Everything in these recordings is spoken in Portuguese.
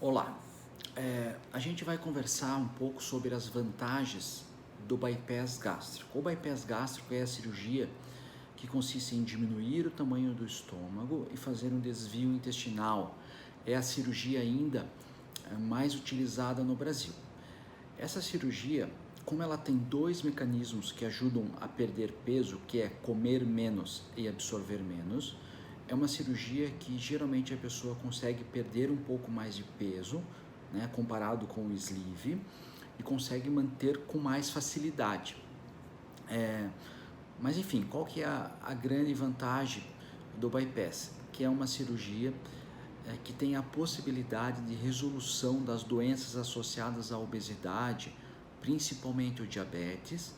Olá, a gente vai conversar um pouco sobre as vantagens do bypass gástrico. O bypass gástrico é a cirurgia que consiste em diminuir o tamanho do estômago e fazer um desvio intestinal. É a cirurgia ainda mais utilizada no Brasil. Essa cirurgia, como ela tem dois mecanismos que ajudam a perder peso, que é comer menos e absorver menos, é uma cirurgia que geralmente a pessoa consegue perder um pouco mais de peso, né, comparado com o sleeve, e consegue manter com mais facilidade. Mas enfim, qual que é a grande vantagem do bypass? Que é uma cirurgia que tem a possibilidade de resolução das doenças associadas à obesidade, principalmente o diabetes,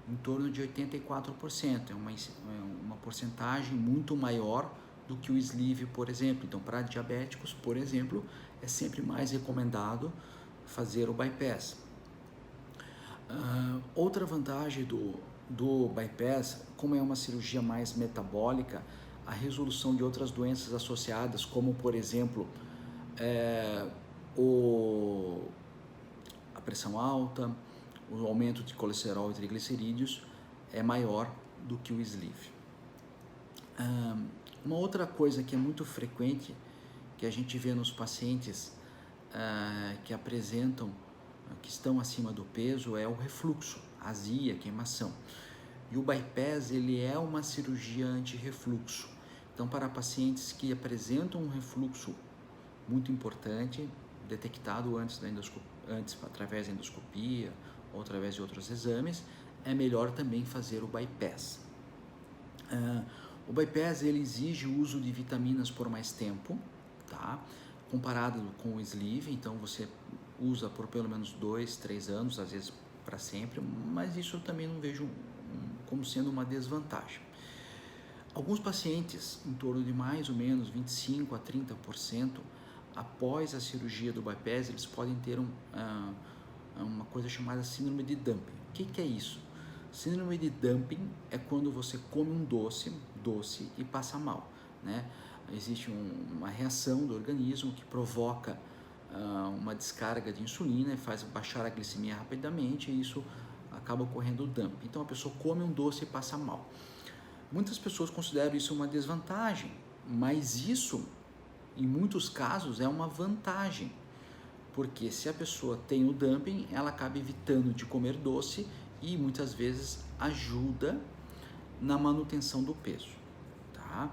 em torno de 84%. É uma porcentagem muito maior do que o sleeve, por exemplo. Então, para diabéticos, por exemplo, é sempre mais recomendado fazer o bypass. Outra vantagem do bypass, como é uma cirurgia mais metabólica, a resolução de outras doenças associadas, como por exemplo a pressão alta, o aumento de colesterol e triglicerídeos, é maior do que o sleeve. Uma outra coisa que é muito frequente, que a gente vê nos pacientes que apresentam, que estão acima do peso, é o refluxo, azia, queimação. E o bypass, ele é uma cirurgia anti-refluxo. Então, para pacientes que apresentam um refluxo muito importante, detectado antes através da endoscopia ou através de outros exames, é melhor também fazer o bypass. O bypass, ele exige o uso de vitaminas por mais tempo, tá? Comparado com o sleeve, então você usa por pelo menos 2, 3 anos, às vezes para sempre, mas isso eu também não vejo como sendo uma desvantagem. Alguns pacientes, em torno de mais ou menos 25 a 30%, após a cirurgia do bypass, eles podem ter uma coisa chamada síndrome de dumping. O que é isso? Síndrome de dumping é quando você come um doce e passa mal, né? Existe uma reação do organismo que provoca uma descarga de insulina e faz baixar a glicemia rapidamente, e isso acaba ocorrendo o dumping. Então a pessoa come um doce e passa mal. Muitas pessoas consideram isso uma desvantagem, mas isso, em muitos casos, é uma vantagem, porque se a pessoa tem o dumping, ela acaba evitando de comer doce e muitas vezes ajuda na manutenção do peso, tá?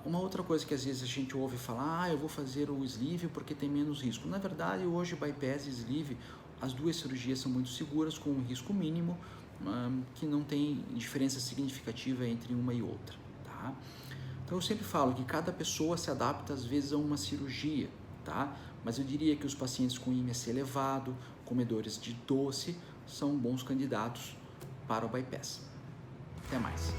Uma outra coisa que às vezes a gente ouve falar, eu vou fazer o sleeve porque tem menos risco. Na verdade, hoje bypass e sleeve, as duas cirurgias são muito seguras, com um risco mínimo, que não tem diferença significativa entre uma e outra, tá? Então eu sempre falo que cada pessoa se adapta às vezes a uma cirurgia, tá? Mas eu diria que os pacientes com IMC elevado, comedores de doce, são bons candidatos para o bypass. Até mais.